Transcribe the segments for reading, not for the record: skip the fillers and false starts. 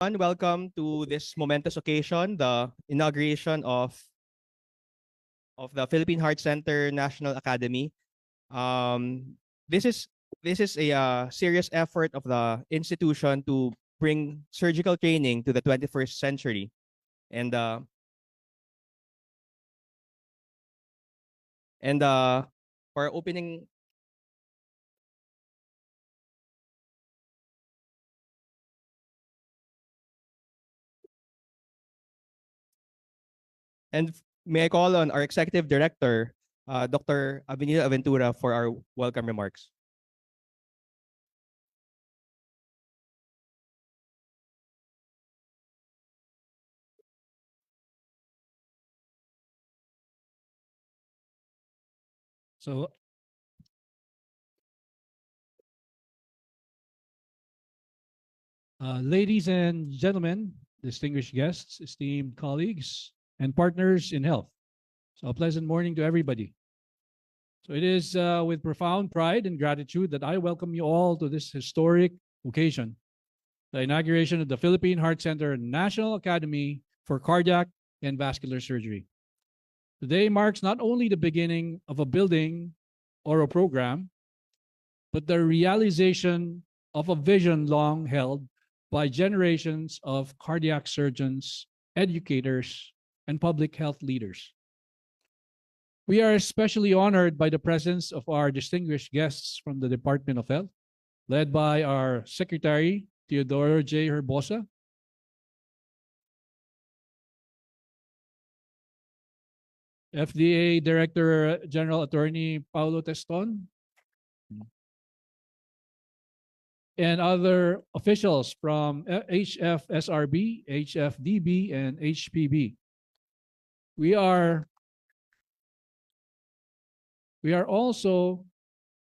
Welcome to this momentous occasion, the inauguration of the Philippine Heart Center National Academy. Um, this is this is a serious effort of the institution to bring surgical training to the 21st century, and and for opening. And may I call on our executive director, Dr. Avenida Aventura, for our welcome remarks. So, ladies and gentlemen, distinguished guests, esteemed colleagues, and partners in health. So, a pleasant morning to everybody. So, it is with profound pride and gratitude that I welcome you all to this historic occasion, the inauguration of the Philippine Heart Center National Academy for Cardiac and Vascular Surgery. Today marks not only the beginning of a building or a program, but the realization of a vision long held by generations of cardiac surgeons, educators, and public health leaders. We are especially honored by the presence of our distinguished guests from the Department of Health, led by our Secretary, Teodoro J. Herbosa, FDA Director General Attorney Paulo Teston, and other officials from HFSRB, HFDB, and HPB. We are also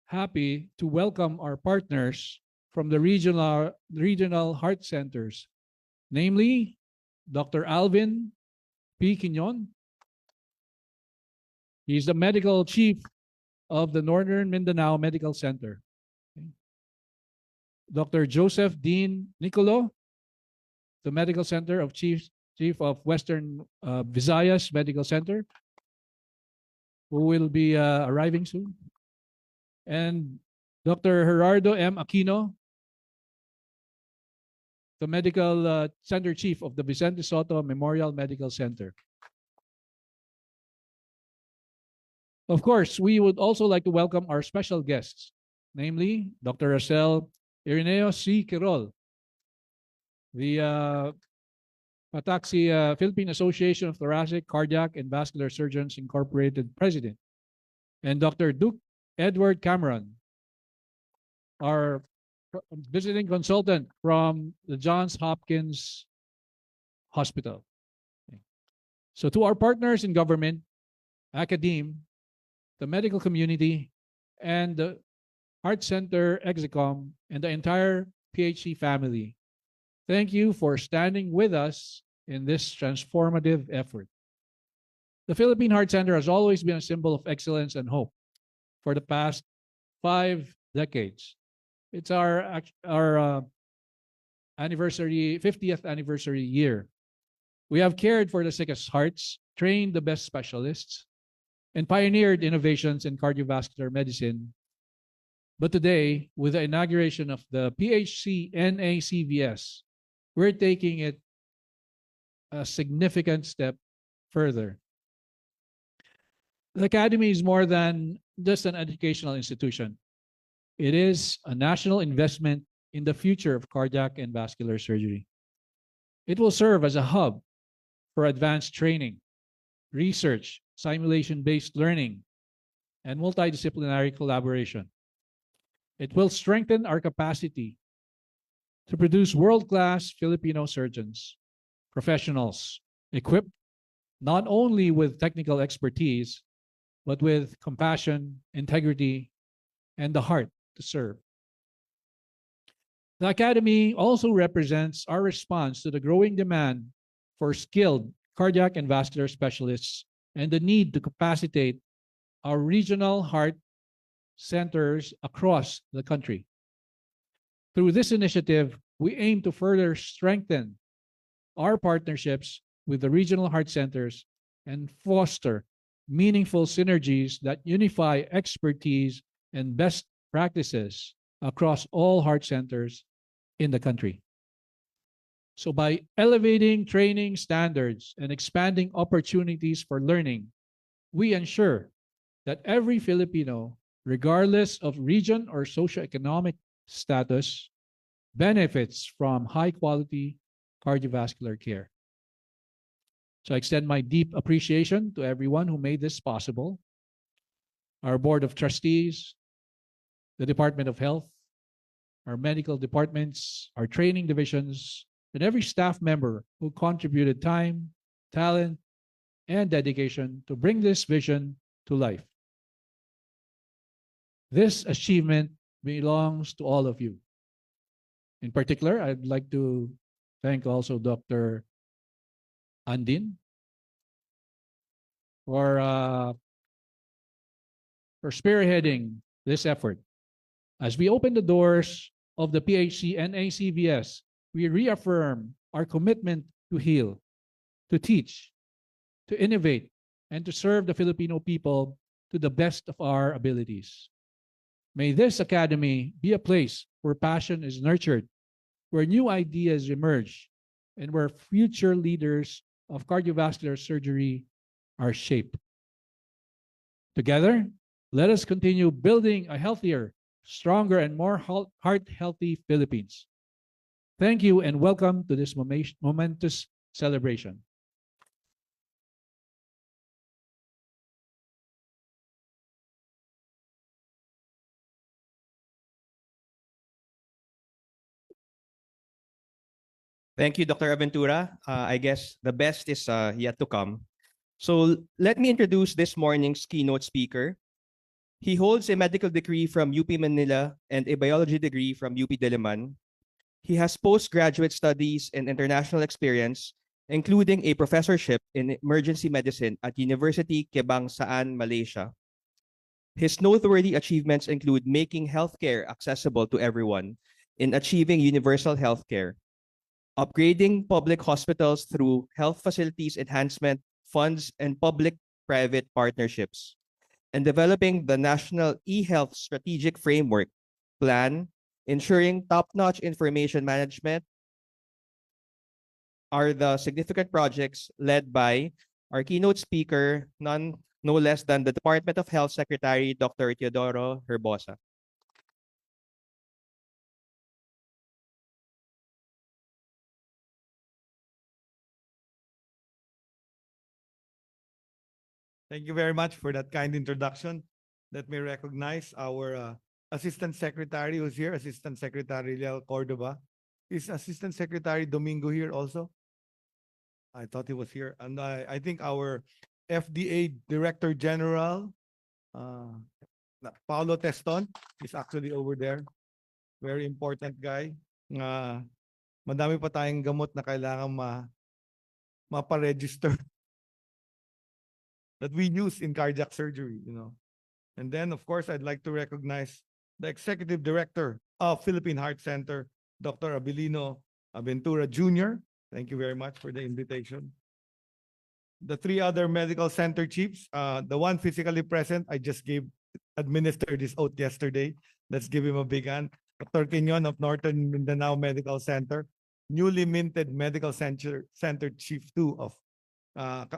happy to welcome our partners from the regional heart centers, namely Dr. Alvin P. Quignon. He's the medical chief of the Northern Mindanao Medical Center. Dr. Joseph Dean Nicolo, the Medical Center of Chief of Western Visayas Medical Center, who will be arriving soon. And Dr. Gerardo M. Aquino, the Medical Center Chief of the Vicente Soto Memorial Medical Center. Of course, we would also like to welcome our special guests, namely Dr. Rosel Ireneo C. Quirol, the Pataxi Philippine Association of Thoracic, Cardiac, and Vascular Surgeons Incorporated President, and Dr. Duke Edward Cameron, our visiting consultant from the Johns Hopkins Hospital. So to our partners in government, academe, the medical community, and the Heart Center Execom, and the entire PHC family, thank you for standing with us in this transformative effort. The Philippine Heart Center has always been a symbol of excellence and hope for the past 5 decades. It's our anniversary, 50th anniversary year. We have cared for the sickest hearts, trained the best specialists, and pioneered innovations in cardiovascular medicine. But today, with the inauguration of the PHC NACVS, we're taking it a significant step further. The Academy is more than just an educational institution. It is a national investment in the future of cardiac and vascular surgery. It will serve as a hub for advanced training, research, simulation-based learning, and multidisciplinary collaboration. It will strengthen our capacity to produce world-class Filipino surgeons, professionals, equipped not only with technical expertise, but with compassion, integrity, and the heart to serve. The Academy also represents our response to the growing demand for skilled cardiac and vascular specialists and the need to capacitate our regional heart centers across the country. Through this initiative, we aim to further strengthen our partnerships with the regional heart centers and foster meaningful synergies that unify expertise and best practices across all heart centers in the country. So, by elevating training standards and expanding opportunities for learning, we ensure that every Filipino, regardless of region or socioeconomic status, benefits from high quality cardiovascular care. So I extend my deep appreciation to everyone who made this possible: our Board of Trustees, the Department of Health, our medical departments, our training divisions, and every staff member who contributed time, talent, and dedication to bring this vision to life. This achievement belongs to all of you. In particular, I'd like to thank also Dr. Andin for spearheading this effort. As we open the doors of the PHC and ACVS, we reaffirm our commitment to heal, to teach, to innovate, and to serve the Filipino people to the best of our abilities. May this academy be a place where passion is nurtured, where new ideas emerge, and where future leaders of cardiovascular surgery are shaped. Together, let us continue building a healthier, stronger, and more heart-healthy Philippines. Thank you and welcome to this momentous celebration. Thank you, Dr. Aventura. I guess the best is yet to come. So let me introduce this morning's keynote speaker. He holds a medical degree from UP Manila and a biology degree from UP Diliman. He has postgraduate studies and international experience, including a professorship in emergency medicine at University Kebangsaan, Malaysia. His noteworthy achievements include making healthcare accessible to everyone in achieving universal healthcare, upgrading public hospitals through health facilities enhancement funds and public-private partnerships, and developing the National e-Health Strategic Framework Plan, ensuring top-notch information management are the significant projects led by our keynote speaker, no less than the Department of Health Secretary, Dr. Teodoro Herbosa. Thank you very much for that kind introduction. Let me recognize our Assistant Secretary who's here, Assistant Secretary Liel Cordova. Is Assistant Secretary Domingo here also? I thought he was here. And I think our FDA Director General, Paulo Teston, is actually over there. Very important guy. Madami pa tayong gamot na kailangan mapa-register that we use in cardiac surgery, you know. And then, of course, I'd like to recognize the Executive Director of Philippine Heart Center, Dr. Abilino Aventura Jr. Thank you very much for the invitation. The three other medical center chiefs, the one physically present, I just administered this oath yesterday. Let's give him a big hand. Dr. Quignon of Northern Mindanao Medical Center, newly minted Medical Center Chief 2 of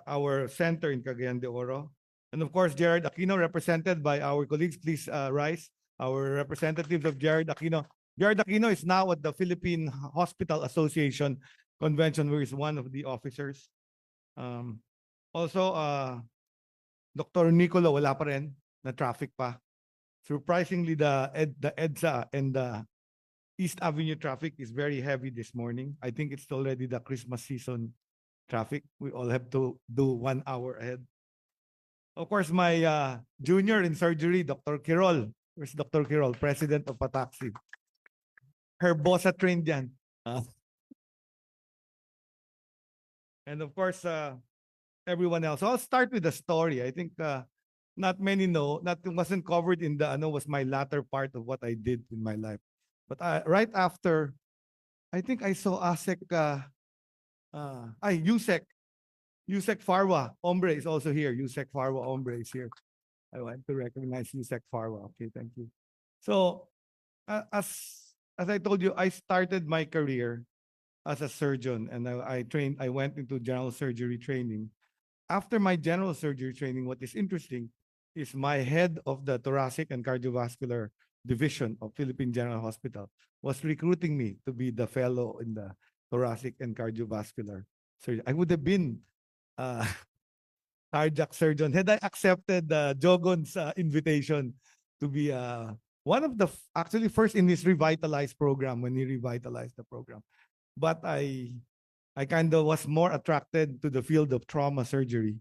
our center in Cagayan de Oro. And of course, Gerard Aquino, represented by our colleagues. Please rise. Our representatives of Gerard Aquino. Gerard Aquino is now at the Philippine Hospital Association Convention, where he's one of the officers. Also, Dr. Nicolo, wala pa rin, na traffic pa. Surprisingly, the EDSA and the East Avenue traffic is very heavy this morning. I think it's already the Christmas season traffic. We all have to do 1 hour ahead. Of course, my junior in surgery, Dr. Quirol. Where's Dr. Quirol? President of Pataxi. Her boss at trained yan. And of course, everyone else. So I'll start with the story. I think not many know, wasn't covered in the, was my latter part of what I did in my life. But right after, I think I saw ASEC Yusek. Yusek Farwa, Ombre is also here. Yusek Farwa, Ombre is here. I want to recognize Yusek Farwa. Okay, thank you. So, as I told you, I started my career as a surgeon, and I trained. I went into general surgery training. After my general surgery training, what is interesting is my head of the thoracic and cardiovascular division of Philippine General Hospital was recruiting me to be the fellow in the thoracic and cardiovascular surgery. I would have been uh, cardiac surgeon had I accepted Jogon's invitation to be one of the actually first in his revitalized program when he revitalized the program. But I kind of was more attracted to the field of trauma surgery.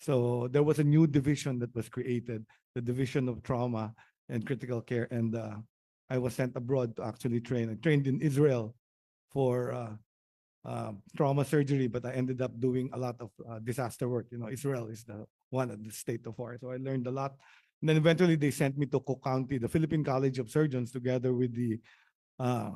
So there was a new division that was created, the division of trauma and critical care. And I was sent abroad to actually train. I trained in Israel for trauma surgery, but I ended up doing a lot of disaster work. You know, Israel is the one at the state of war. So I learned a lot. And then eventually they sent me to Cook County, the Philippine College of Surgeons, together with uh,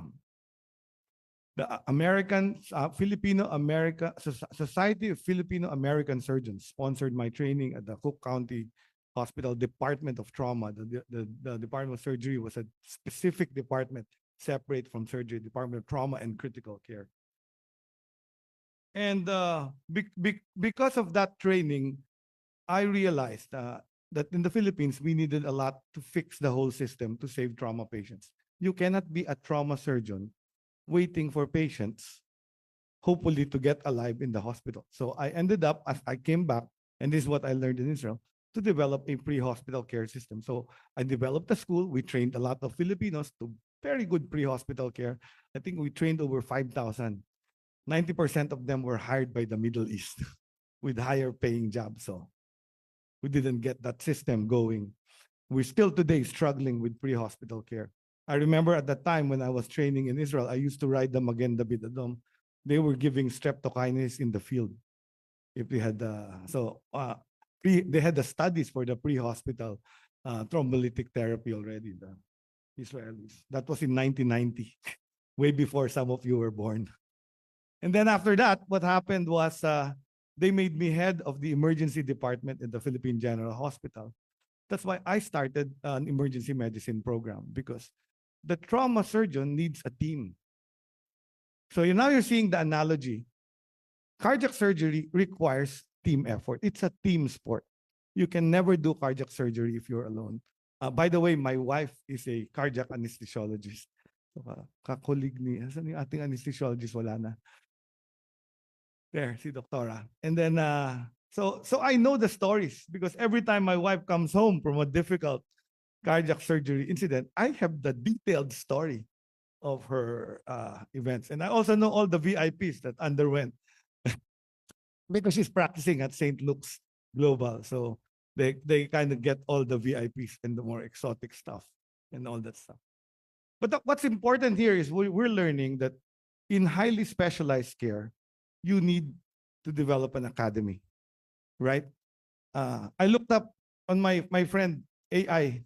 the American Filipino America Society of Filipino American Surgeons sponsored my training at the Cook County Hospital Department of Trauma. The Department of Surgery was a specific department separate from surgery, Department of Trauma and Critical Care. And because of that training, I realized that in the Philippines, we needed a lot to fix the whole system to save trauma patients. You cannot be a trauma surgeon waiting for patients, hopefully to get alive in the hospital. So I ended up, as I came back, and this is what I learned in Israel, to develop a pre-hospital care system. So I developed a school. We trained a lot of Filipinos to very good pre-hospital care. I think we trained over 5,000. 90% of them were hired by the Middle East with higher paying jobs. So we didn't get that system going. We're still today struggling with pre-hospital care. I remember at the time when I was training in Israel, I used to ride the Magen David Adom. They were giving streptokinase in the field. If they had they had the studies for the pre-hospital thrombolytic therapy already, the Israelis. That was in 1990, way before some of you were born. And then after that, what happened was they made me head of the emergency department in the Philippine General Hospital. That's why I started an emergency medicine program, because the trauma surgeon needs a team. So now you're seeing the analogy. Cardiac surgery requires team effort. It's a team sport. You can never do cardiac surgery if you're alone. By the way, my wife is a cardiac anesthesiologist. Kakolig ni, asan yung ating anesthesiologist? Wala na. There, si Doktora. And then, so I know the stories, because every time my wife comes home from a difficult cardiac surgery incident, I have the detailed story of her events. And I also know all the VIPs that underwent because she's practicing at St. Luke's Global. So they kind of get all the VIPs and the more exotic stuff and all that stuff. But what's important here is we're learning that in highly specialized care, you need to develop an academy, right? I looked up on my friend AI,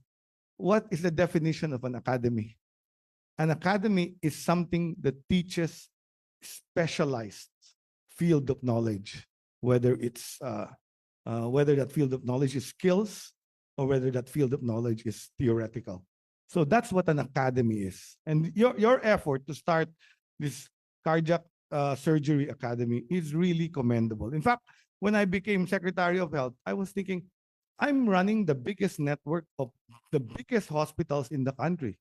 what is the definition of an academy? An academy is something that teaches specialized field of knowledge, whether it's whether that field of knowledge is skills or whether that field of knowledge is theoretical. So that's what an academy is. And your effort to start this cardiac surgery academy is really commendable. In fact, when I became Secretary of Health, I was thinking, I'm running the biggest network of the biggest hospitals in the country.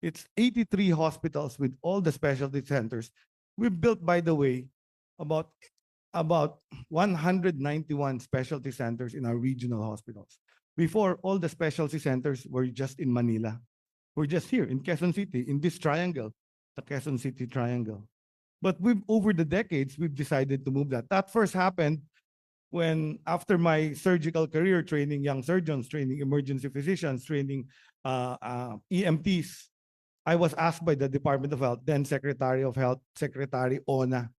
It's 83 hospitals with all the specialty centers. We built, by the way, about 191 specialty centers in our regional hospitals. Before, all the specialty centers were just in Manila. We're just here in Quezon City, in this triangle, the Quezon City Triangle. But over the decades, we've decided to move that. That first happened when, after my surgical career, training young surgeons, training emergency physicians, training EMTs, I was asked by the Department of Health, then Secretary of Health, Secretary Ona.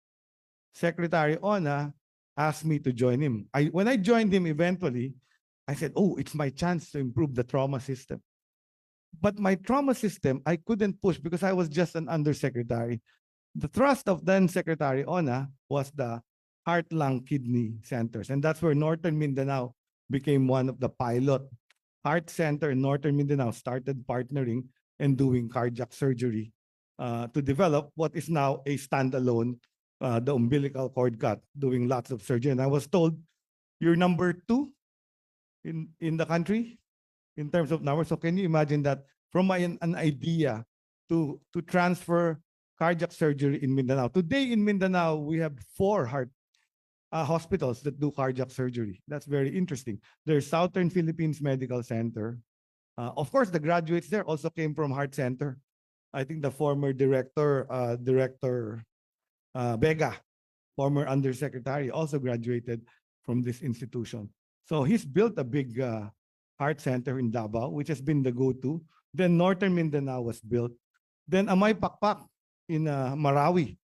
Secretary Ona asked me to join him. When I joined him eventually, I said, oh, it's my chance to improve the trauma system. But my trauma system, I couldn't push because I was just an undersecretary. The thrust of then Secretary Ona was the heart, lung, kidney centers. And that's where Northern Mindanao became one of the pilot heart center in Northern Mindanao, started partnering and doing cardiac surgery to develop what is now a standalone, the umbilical cord cut, doing lots of surgery. And I was told you're number 2 in the country in terms of numbers. So can you imagine that from an idea to transfer cardiac surgery in Mindanao? Today in Mindanao, we have 4 heart hospitals that do cardiac surgery. That's very interesting. There's Southern Philippines Medical Center. Of course, the graduates there also came from Heart Center. I think the former director Vega, former undersecretary, also graduated from this institution. So he's built a big heart center in Davao, which has been the go-to. Then Northern Mindanao was built. Then Amay Pakpak in Marawi.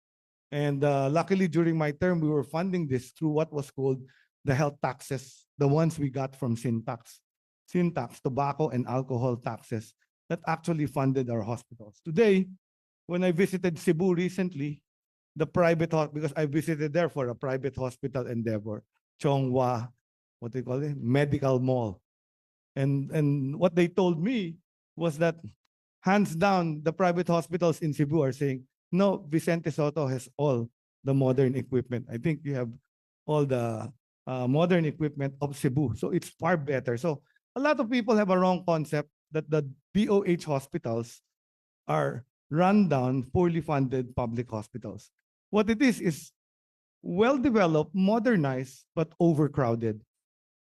And luckily, during my term, we were funding this through what was called the health taxes, the ones we got from Syntax. Syntax, tobacco and alcohol taxes that actually funded our hospitals. Today, when I visited Cebu recently, the private hospital, because I visited there for a private hospital endeavor, Chonghua, what they call it, medical mall. And what they told me was that hands down, the private hospitals in Cebu are saying, no, Vicente Soto has all the modern equipment. I think you have all the modern equipment of Cebu. So it's far better. So a lot of people have a wrong concept that the DOH hospitals are run down, poorly funded public hospitals. What it is well-developed, modernized, but overcrowded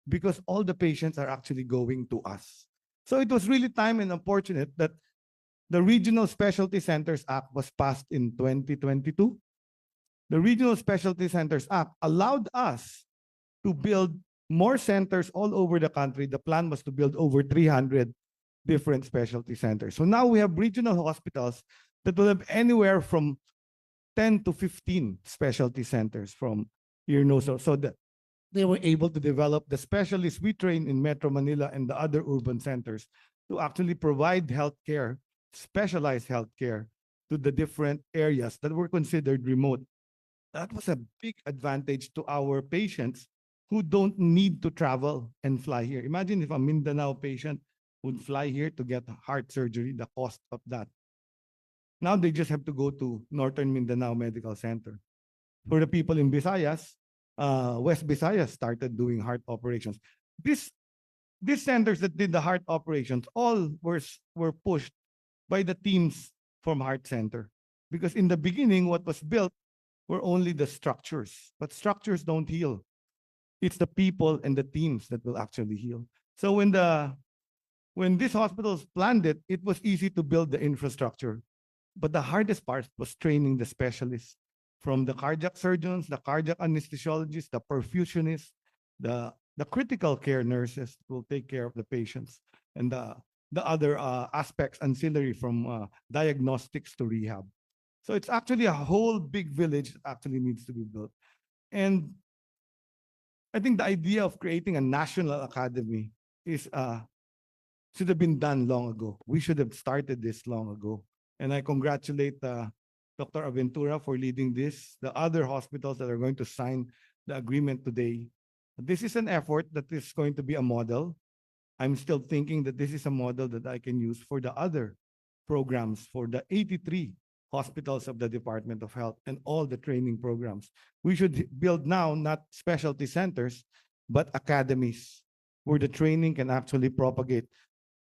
because all the patients are actually going to us. So it was really time and unfortunate that the Regional Specialty Centers Act was passed in 2022. The Regional Specialty Centers Act allowed us to build more centers all over the country. The plan was to build over 300 different specialty centers. So now we have regional hospitals that will have anywhere from 10 to 15 specialty centers from ear, nose, so that they were able to develop the specialists we train in Metro Manila and the other urban centers to actually provide healthcare, specialized healthcare to the different areas that were considered remote. That was a big advantage to our patients who don't need to travel and fly here. Imagine if a Mindanao patient would fly here to get heart surgery, the cost of that. Now they just have to go to Northern Mindanao Medical Center. For the people in Visayas, West Visayas started doing heart operations. These centers that did the heart operations all were pushed by the teams from Heart Center. Because in the beginning, what was built were only the structures, but structures don't heal. It's the people and the teams that will actually heal. So when these hospitals planned it, it was easy to build the infrastructure. But the hardest part was training the specialists, from the cardiac surgeons, the cardiac anesthesiologists, the perfusionists, the critical care nurses who will take care of the patients, and the other aspects ancillary from diagnostics to rehab. So it's actually a whole big village that actually needs to be built. And I think the idea of creating a national academy is should have been done long ago. We should have started this long ago. And I congratulate Dr. Aventura for leading this, the other hospitals that are going to sign the agreement today. This is an effort that is going to be a model. I'm still thinking that this is a model that I can use for the other programs, for the 83 hospitals of the Department of Health and all the training programs. We should build now not specialty centers, but academies where the training can actually propagate.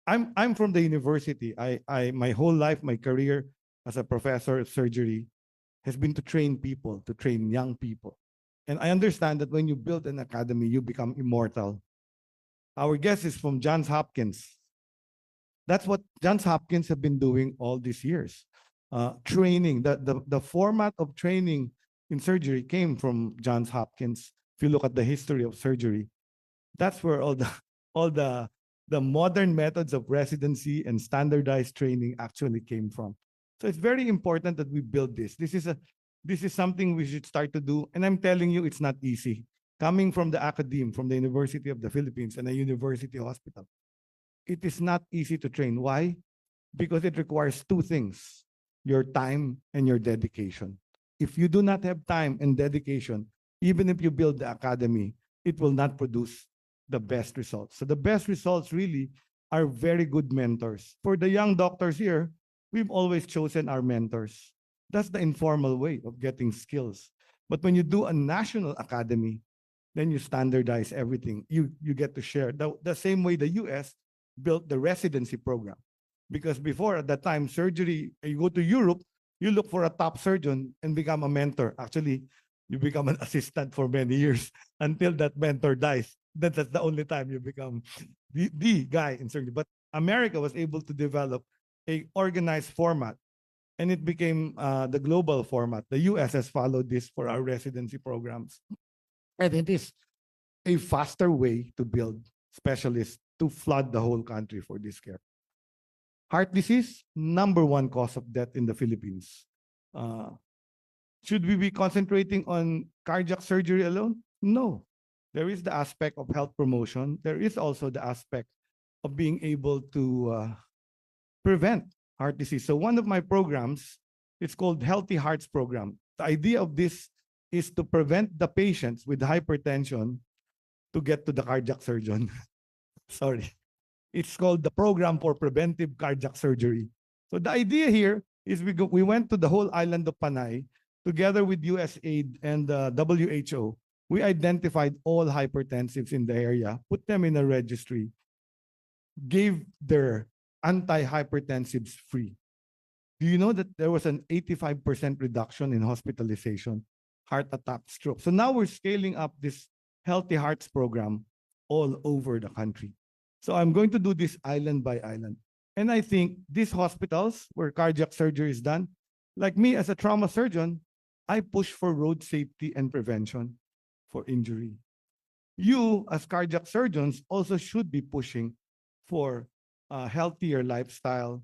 I'm from the university. I my whole life, my career as a professor of surgery has been to train people, to train young people. And I understand that when you build an academy, you become immortal. Our guest is from Johns Hopkins. That's what Johns Hopkins have been doing all these years. Training, the format of training in surgery came from Johns Hopkins. If you look at the history of surgery, that's where all the modern methods of residency and standardized training actually came from. So it's very important that we build this. This is something we should start to do. And I'm telling you, it's not easy. Coming from the academe, from the University of the Philippines and a university hospital, it is not easy to train. Why? Because it requires two things. your time and your dedication. If you do not have time and dedication, even if you build the academy, it will not produce the best results. So the best results really are very good mentors. For the young doctors here, we've always chosen our mentors. That's the informal way of getting skills. But when you do a national academy, then you standardize everything. You get to share. The same way the US built the residency program. Because before, at that time, surgery, you go to Europe, you look for a top surgeon and become a mentor. Actually, you become an assistant for many years until that mentor dies. Then that's the only time you become the guy in surgery. But America was able to develop a organized format, and it became the global format. The US has followed this for our residency programs. And it is a faster way to build specialists to flood the whole country for this care. Heart disease, number one cause of death in the Philippines. Should we be concentrating on cardiac surgery alone? No. There is the aspect of health promotion. There is also the aspect of being able to prevent heart disease. So one of my programs, it's called Healthy Hearts Program. The idea of this is to prevent the patients with hypertension to get to the cardiac surgeon. Sorry. It's called the Program for Preventive Cardiac Surgery. So the idea here is we went to the whole island of Panay together with USAID and the WHO. We identified all hypertensives in the area, put them in a registry, gave their antihypertensives free. Do you know that there was an 85% reduction in hospitalization, heart attack, stroke? So now we're scaling up this Healthy Hearts program all over the country. So I'm going to do this island by island. And I think these hospitals where cardiac surgery is done, like me as a trauma surgeon, I push for road safety and prevention for injury. You as cardiac surgeons also should be pushing for healthier lifestyle,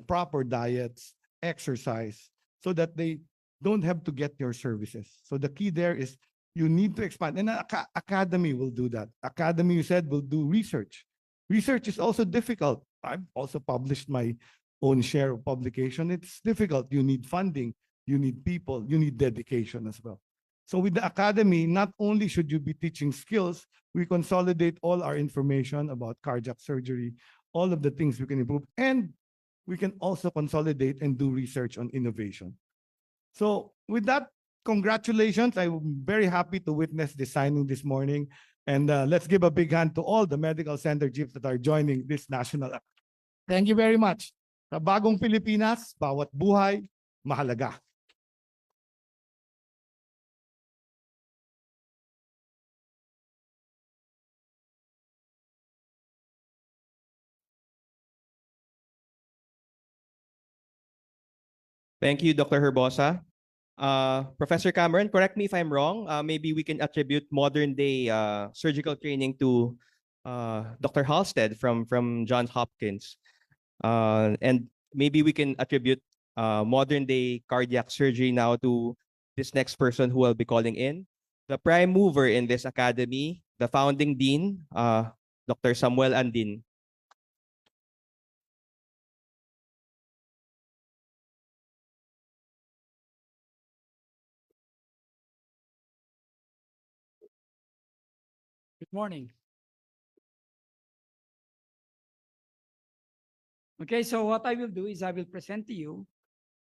proper diets, exercise, so that they don't have to get your services. So the key there is you need to expand. And academy will do that. Academy, you said, will do research. Research is also difficult. I've also published my own share of publication. It's difficult. You need funding, you need people, you need dedication as well. So with the academy, not only should you be teaching skills, we consolidate all our information about cardiac surgery, all of the things we can improve, and we can also consolidate and do research on innovation. So with that, congratulations. I'm very happy to witness the signing this morning. And let's give a big hand to all the medical center chiefs that are joining this national. Thank you very much. Sa bagong Pilipinas, bawat buhay, mahalaga. Thank you, Dr. Herbosa. Professor Cameron, correct me if I'm wrong. Maybe we can attribute modern day surgical training to Dr. Halstead from Johns Hopkins. And maybe we can attribute modern day cardiac surgery now to this next person who will be calling in. The prime mover in this academy, the founding dean, Dr. Samuel Andin. Good morning. Okay, so what I will do is I will present to you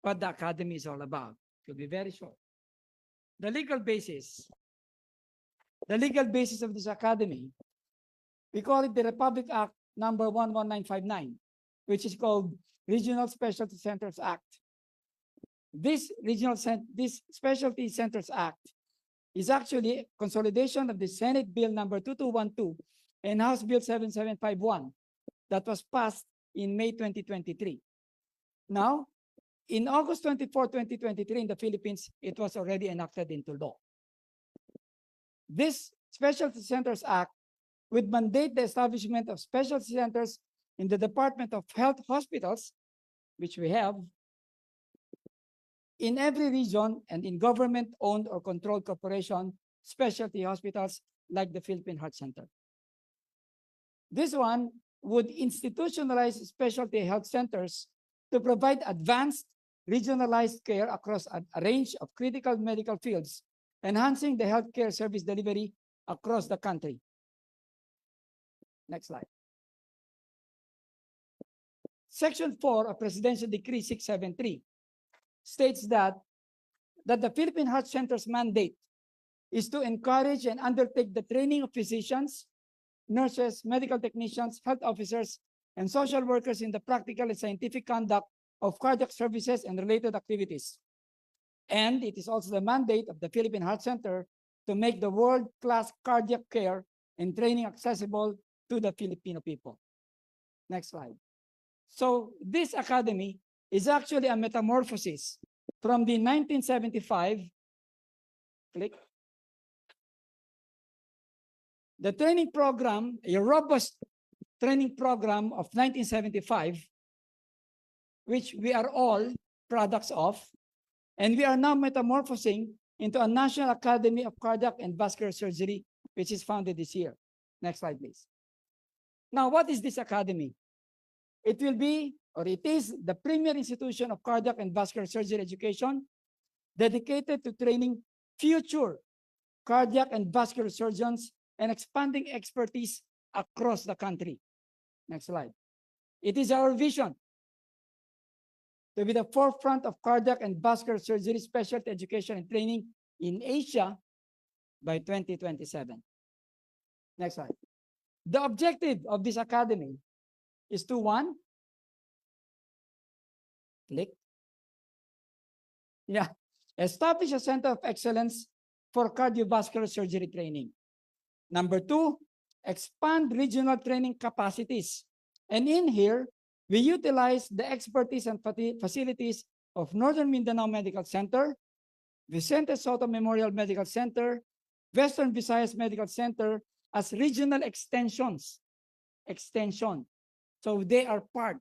what the academy is all about. It will be very short. The legal basis of this academy, we call it the Republic Act number 11959, which is called Regional Specialty Centers Act. This Specialty Centers Act is actually a consolidation of the Senate Bill number 2212 and House Bill 7751 that was passed in May 2023. Now, in August 24, 2023 in the Philippines, it was already enacted into law. This Specialty Centers Act would mandate the establishment of specialty centers in the Department of Health hospitals, which we have, in every region and in government-owned or controlled corporation specialty hospitals like the Philippine Heart Center. This one would institutionalize specialty health centers to provide advanced regionalized care across a range of critical medical fields, enhancing the healthcare service delivery across the country. Next slide. Section 4 of Presidential Decree 673 states that the Philippine Heart Center's mandate is to encourage and undertake the training of physicians, nurses, medical technicians, health officers, and social workers in the practical and scientific conduct of cardiac services and related activities. And it is also the mandate of the Philippine Heart Center to make the world-class cardiac care and training accessible to the Filipino people. Next slide. So this academy is actually a metamorphosis from the 1975, click, the training program, a robust training program of 1975, which we are all products of, and we are now metamorphosing into a National Academy of Cardiac and Vascular Surgery, which is founded this year. Next slide, please. Now, what is this academy? It will be, or it is, the premier institution of cardiac and vascular surgery education dedicated to training future cardiac and vascular surgeons and expanding expertise across the country. Next slide. It is our vision to be the forefront of cardiac and vascular surgery specialty education and training in Asia by 2027. Next slide. The objective of this academy is to, one, click, establish a center of excellence for cardiovascular surgery training. Number two, expand regional training capacities. And in here, we utilize the expertise and facilities of Northern Mindanao Medical Center, Vicente Soto Memorial Medical Center, Western Visayas Medical Center as regional extensions. So they are part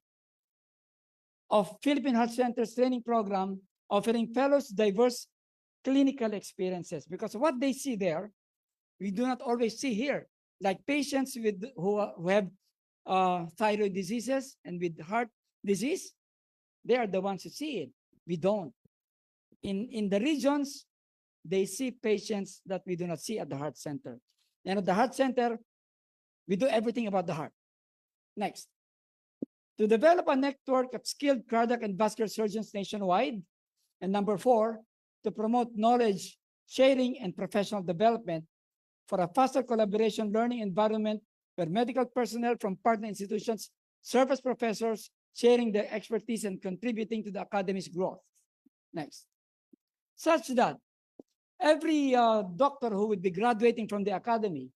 of Philippine Heart Center's training program, offering fellows diverse clinical experiences, because what they see there, we do not always see here. Like patients who have thyroid diseases and with heart disease, they are the ones who see it. We don't. In the regions, they see patients that we do not see at the heart center. And at the heart center, we do everything about the heart. Next. To develop a network of skilled cardiac and vascular surgeons nationwide. And number four, to promote knowledge sharing and professional development for a faster collaboration learning environment where medical personnel from partner institutions serve as professors, sharing their expertise and contributing to the academy's growth. Next. Such that every doctor who would be graduating from the academy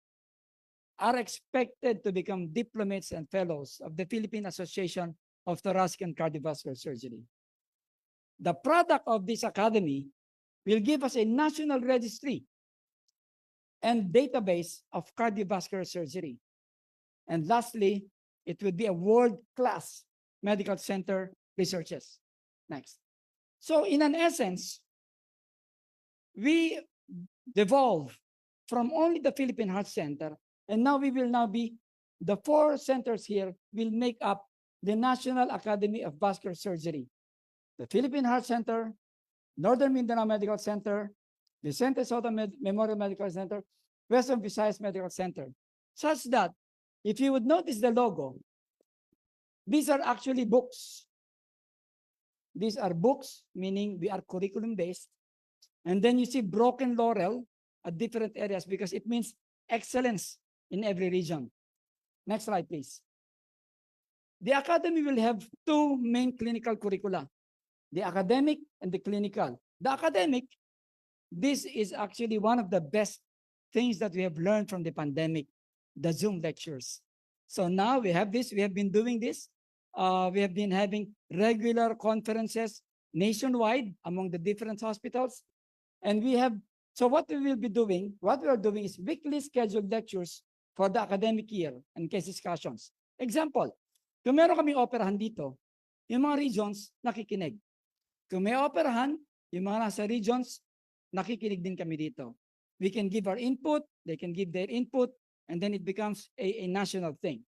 are expected to become diplomates and fellows of the Philippine Association of Thoracic and Cardiovascular Surgery. The product of this academy will give us a national registry and database of cardiovascular surgery. And lastly, it would be a world-class medical center researches. Next. So in an essence, we devolve from only the Philippine Heart Center, and now we will now be, the four centers here will make up the National Academy of Vascular Surgery. The Philippine Heart Center, Northern Mindanao Medical Center, Vicente Soto Memorial Medical Center, Western Visayas Medical Center. Such that, if you would notice the logo, these are actually books. These are books, meaning we are curriculum-based. And then you see broken laurel at different areas because it means excellence in every region. Next slide, please. The academy will have two main clinical curricula, the academic and the clinical. The academic, this is actually one of the best things that we have learned from the pandemic, the Zoom lectures. So now we have this, we have been doing this. We have been having regular conferences nationwide among the different hospitals. And we have, so what we will be doing, what we are doing is weekly scheduled lectures for the academic year and case discussions. Example, kung meron kaming operahan dito, yung mga regions, nakikinig. Kung may operahan, yung mga nasa regions, nakikinig din kami dito. We can give our input, they can give their input, and then it becomes a national thing.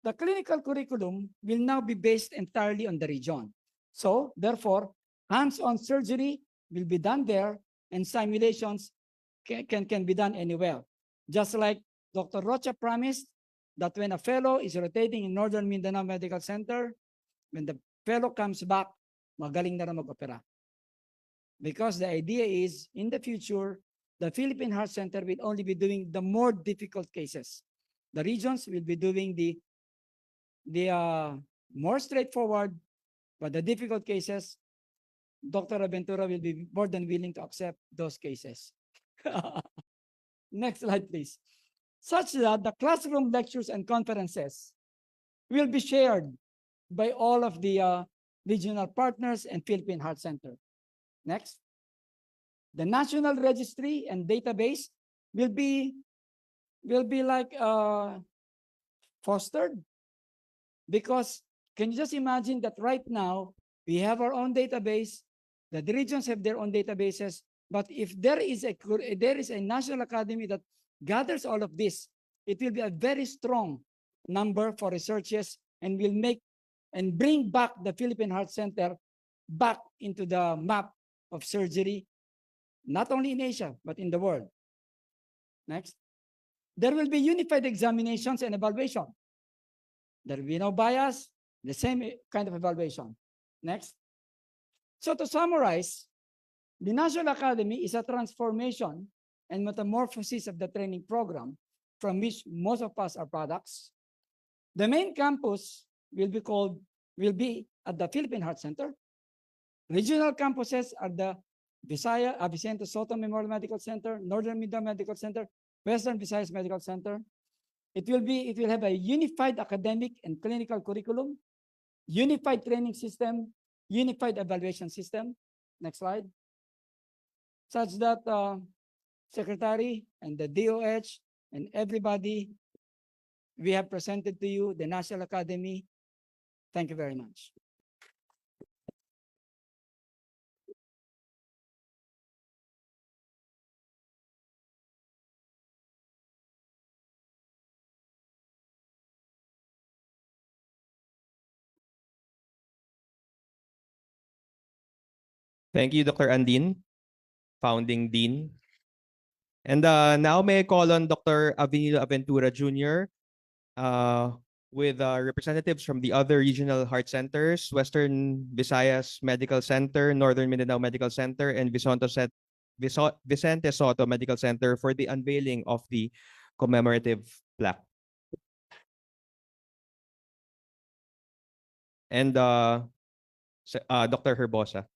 The clinical curriculum will now be based entirely on the region. So therefore, hands-on surgery will be done there and simulations can be done anywhere. Just like Dr. Rocha promised that when a fellow is rotating in Northern Mindanao Medical Center, when the fellow comes back, magaling na mag-opera. Because the idea is, in the future, the Philippine Heart Center will only be doing the more difficult cases. The regions will be doing the more straightforward, but the difficult cases, Dr. Aventura will be more than willing to accept those cases. Next slide, please. Such that the classroom lectures and conferences will be shared by all of the regional partners and Philippine Heart Center. Next. The national registry and database will be like fostered, because can you just imagine that right now we have our own database, the regions have their own databases, but if there is a national academy that gathers all of this, it will be a very strong number for researches and will make and bring back the Philippine Heart Center back into the map of surgery, not only in Asia, but in the world. Next. There will be unified examinations and evaluation. There will be no bias, the same kind of evaluation. Next. So to summarize, the National Academy is a transformation and metamorphosis of the training program from which most of us are products. The main campus will be at the Philippine Heart Center. Regional campuses are the Vicente Soto Memorial Medical Center, Northern Mindanao Medical Center, Western Visayas Medical Center. It will have a unified academic and clinical curriculum, unified training system, unified evaluation system. Next slide. Such that Secretary and the DOH and everybody, we have presented to you the National Academy. Thank you very much. Thank you, Dr. Andin, founding dean. And now may I call on Dr. Avenida Aventura Jr. With representatives from the other regional heart centers, Western Visayas Medical Center, Northern Mindanao Medical Center, and Vicente Soto Medical Center for the unveiling of the commemorative plaque. And Dr. Herbosa.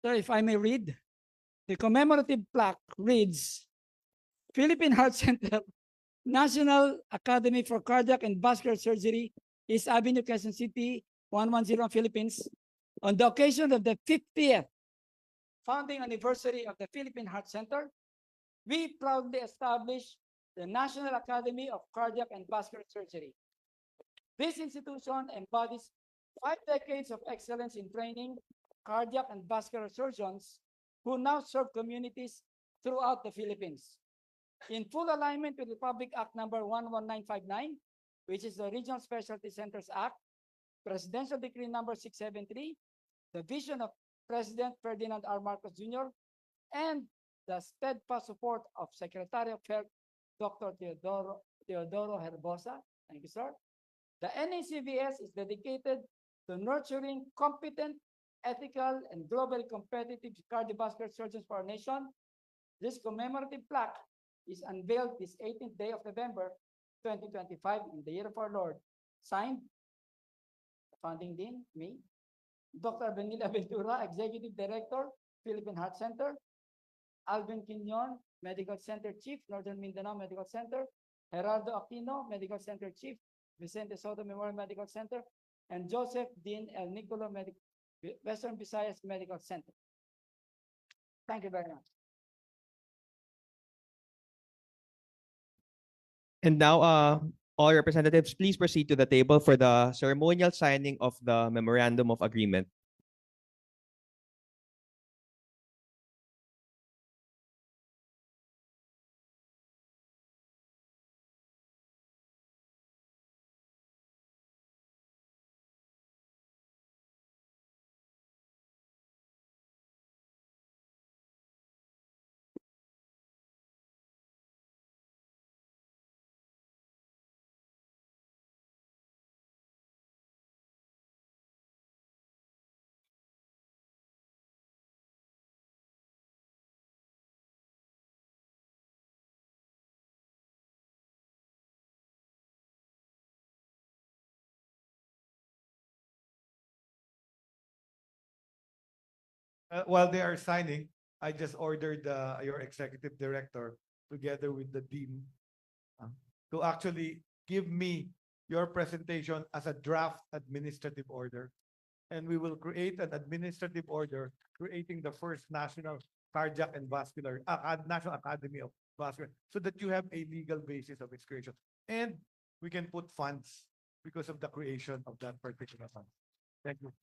So if I may read, the commemorative plaque reads, Philippine Heart Center, National Academy for Cardiac and Vascular Surgery, East Avenue, Quezon City, 110, Philippines. On the occasion of the 50th founding anniversary of the Philippine Heart Center, we proudly establish the National Academy of Cardiac and Vascular Surgery. This institution embodies 5 decades of excellence in training cardiac and vascular surgeons who now serve communities throughout the Philippines. In full alignment with Republic Act number 11959, which is the Regional Specialty Centers Act, Presidential Decree number 673, the vision of President Ferdinand R. Marcos Jr., and the steadfast support of Secretary of Health, Dr. Teodoro Herbosa. Thank you, sir. The NACVS is dedicated to nurturing competent, ethical, and globally competitive cardiovascular surgeons for our nation. This commemorative plaque is unveiled this 18th day of November 2025 in the year of our Lord. Signed, the founding dean, me, Dr. Benila Ventura, Executive Director, Philippine Heart Center, Alvin Quignon, Medical Center Chief, Northern Mindanao Medical Center, Gerardo Aquino, Medical Center Chief, Vicente Soto Memorial Medical Center, and Joseph Dean El Nicolo, Western Visayas Medical Center. Thank you very much. And now, all representatives, please proceed to the table for the ceremonial signing of the Memorandum of Agreement. While they are signing, I just ordered your executive director together with the dean uh, to actually give me your presentation as a draft administrative order. And we will create an administrative order creating the first National Cardiac and Vascular, National Academy of Vascular, so that you have a legal basis of its creation. And we can put funds because of the creation of that particular fund. Thank you.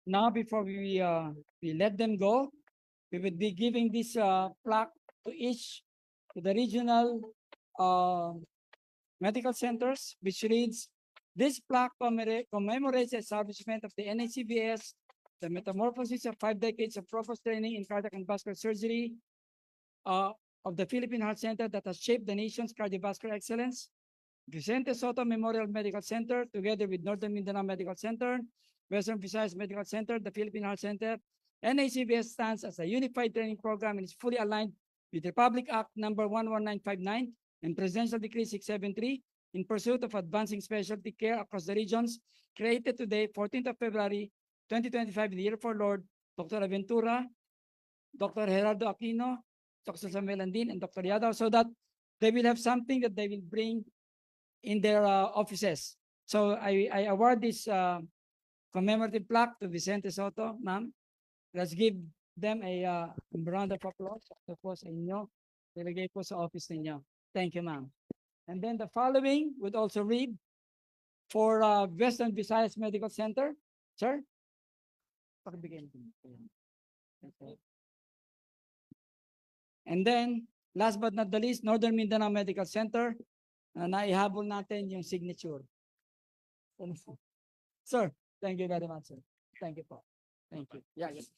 Now, before we let them go, we would be giving this plaque to the regional uh, medical centers, which reads, this plaque commemorates the establishment of the NACBS, the metamorphosis of 5 decades of focused training in cardiac and vascular surgery of the Philippine Heart Center that has shaped the nation's cardiovascular excellence. Vicente Soto Memorial Medical Center, together with Northern Mindanao Medical Center, Western Visayas Medical Center, the Philippine Heart Center, NACBS stands as a unified training program and is fully aligned with Republic Act number 11959 and Presidential Decree 673 in pursuit of advancing specialty care across the regions, created today, 14th of February, 2025, in the year of our Lord, Dr. Aventura, Dr. Gerardo Aquino, Dr. Samuel Andin, and Dr. Yadav, so that they will have something that they will bring in their offices. So I award this commemorative plaque to Vicente Soto, ma'am. Let's give them a round of applause. Ito po sa inyo. Nilagay po sa office ninyo. Thank you, ma'am. And then the following would also read for Western Visayas Medical Center. Sir? Pakibigay natin. Okay. And then, last but not the least, Northern Mindanao Medical Center. Naihabol natin yung signature. Sir, thank you very much, sir. Thank you po. Thank you. Yeah, yes.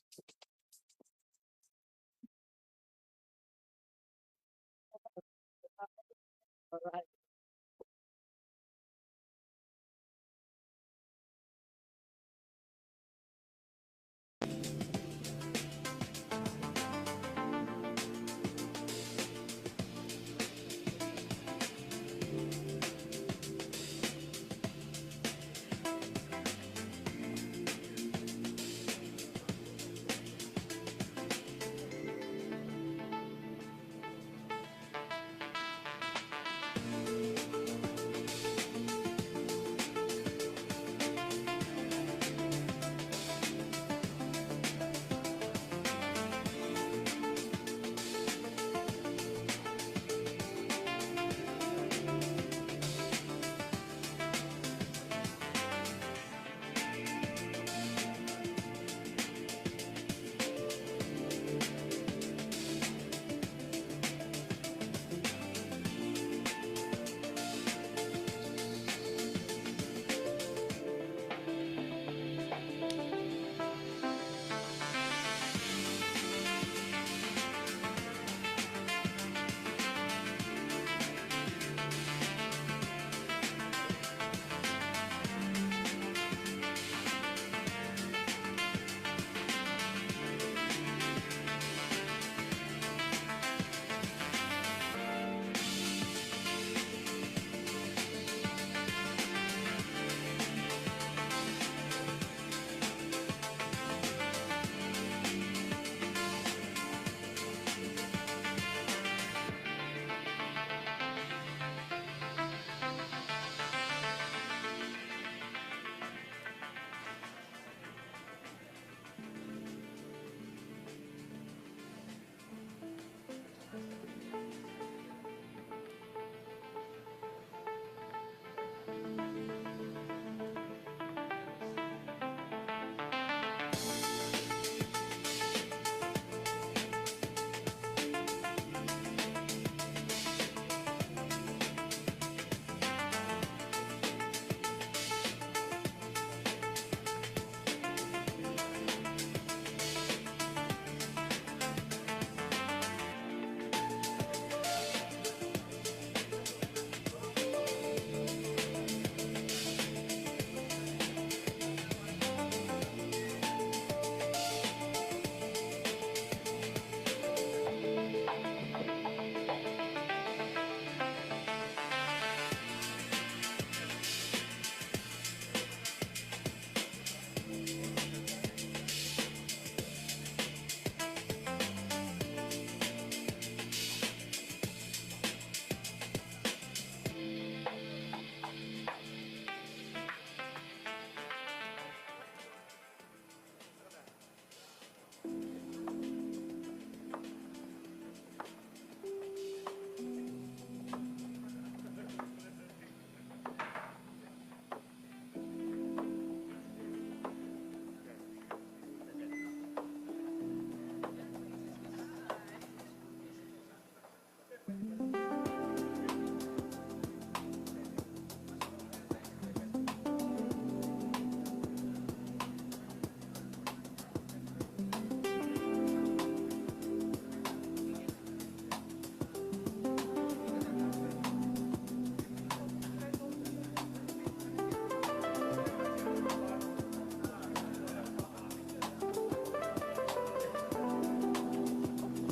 All right.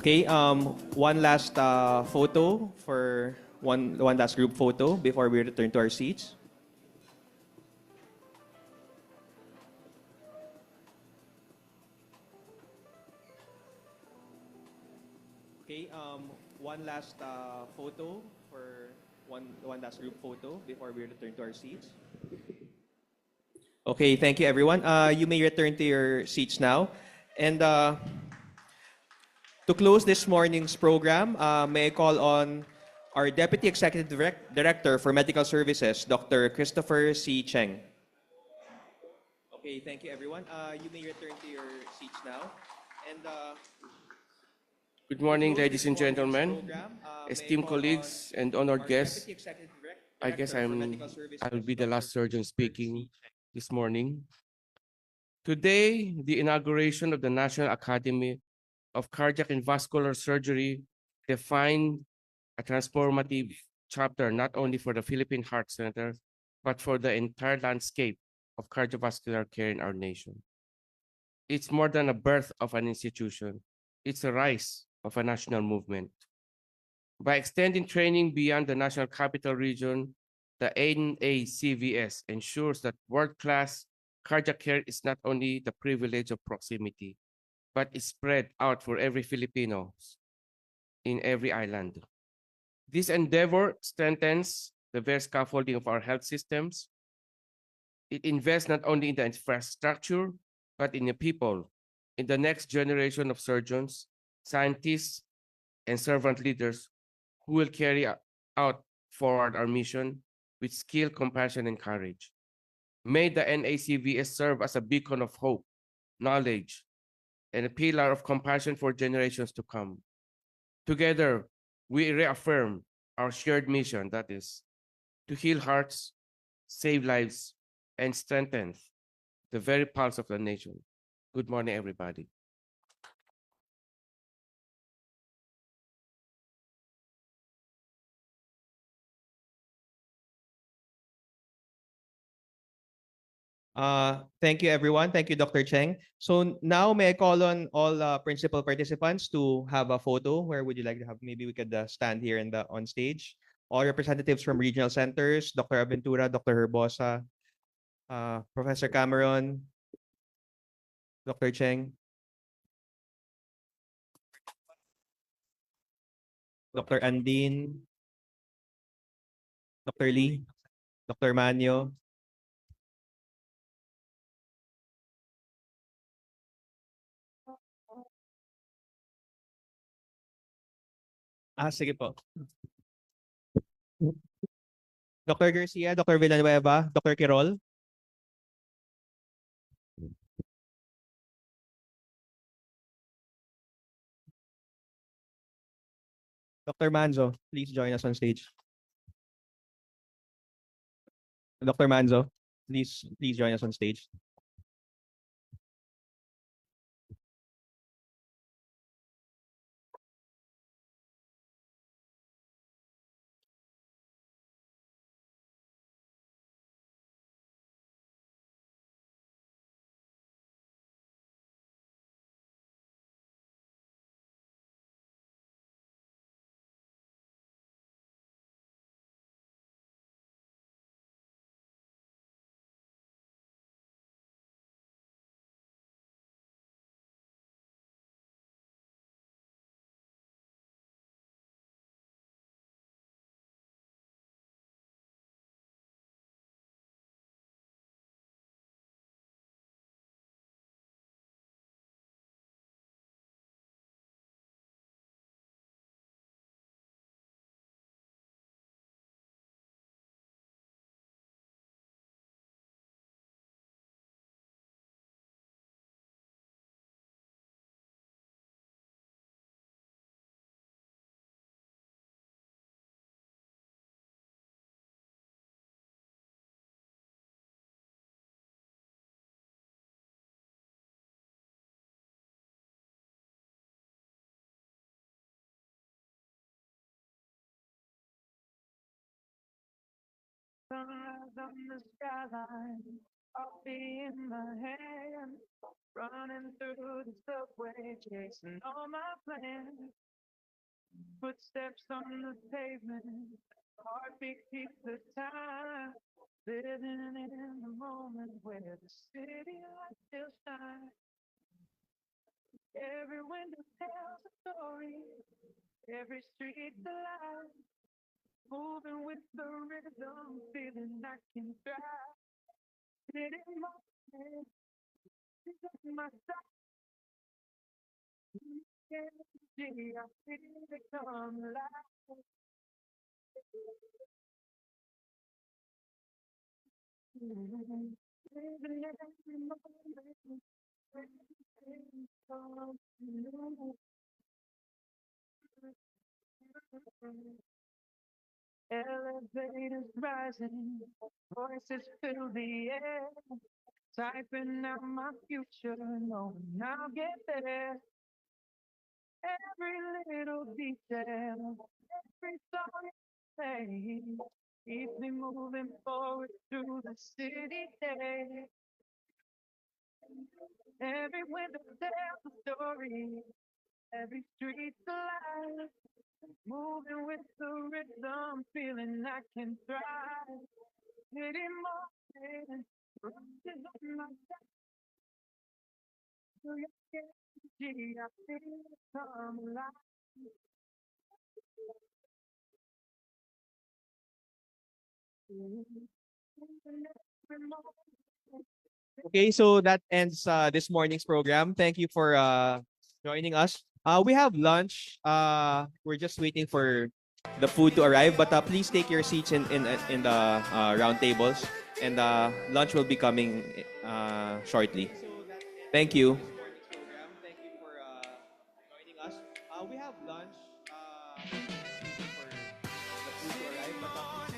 Okay, one last photo for one last group photo before we return to our seats. Okay, one last photo for one last group photo before we return to our seats. Okay, thank you everyone. You may return to your seats now. And to close this morning's program, may I call on our Deputy Executive Director for Medical Services, Dr. Christopher C. Cheng. Okay, thank you everyone. You may return to your seats now. And Good morning, close this ladies and morning's gentlemen, program, may I esteemed call on colleagues, and honored our guests. Deputy Executive I guess Director for Medical I will Services, be the Dr. last surgeon Christopher speaking C. Cheng. this morning. Today, the inauguration of the National Academy of Cardiac and Vascular Surgery defined a transformative chapter not only for the Philippine Heart Center, but for the entire landscape of cardiovascular care in our nation. It's more than a birth of an institution. It's a rise of a national movement. By extending training beyond the National Capital Region, the NACVS ensures that world-class cardiac care is not only the privilege of proximity, but is spread out for every Filipino in every island. This endeavor strengthens the very scaffolding of our health systems. It invests not only in the infrastructure, but in the people, in the next generation of surgeons, scientists, and servant leaders who will carry out forward our mission with skill, compassion, and courage. May the NACVS serve as a beacon of hope, knowledge, and a pillar of compassion for generations to come. Together, we reaffirm our shared mission, that is, to heal hearts, save lives, and strengthen the very pulse of the nation. Good morning, everybody. Thank you, everyone. Thank you, Dr. Cheng. So now may I call on all principal participants to have a photo. Where would you like to have? Maybe we could stand here in the on stage. All representatives from regional centers, Dr. Aventura, Dr. Herbosa, Professor Cameron, Dr. Cheng, Dr. Andin, Dr. Lee, Dr. Manyo. Sige po. Dr. Garcia, Dr. Villanueva, Dr. Quirol, Dr. Manzo, please join us on stage. Dr. Manzo, please join us on stage. coffee in my hand, running through the subway, chasing all my plans. Footsteps on the pavement, heartbeat keeps the time. Living in the moment where the city lights still shine. Every window tells a story, every street's alive. Moving with the rhythm, feeling I can drive. It in my head, it's in my side. Energy, I feel it come alive. Living every moment, everything comes new. Elevators rising, voices fill the air, typing out my future, knowing I'll get there. Every little detail, every song I play, keeps me moving forward through the city day. Every window tells a story, every street's alive. Moving with the rhythm, feeling I can thrive. Hitting more rushes on my energy, I feel it come alive. Every moment, Okay, so that ends this morning's program. Thank you for joining us. We have lunch. We're just waiting for the food to arrive, but please take your seats in the round tables, and lunch will be coming shortly. Thank you. Thank you for joining us. We have lunch. We're just waiting for the food to arrive, but please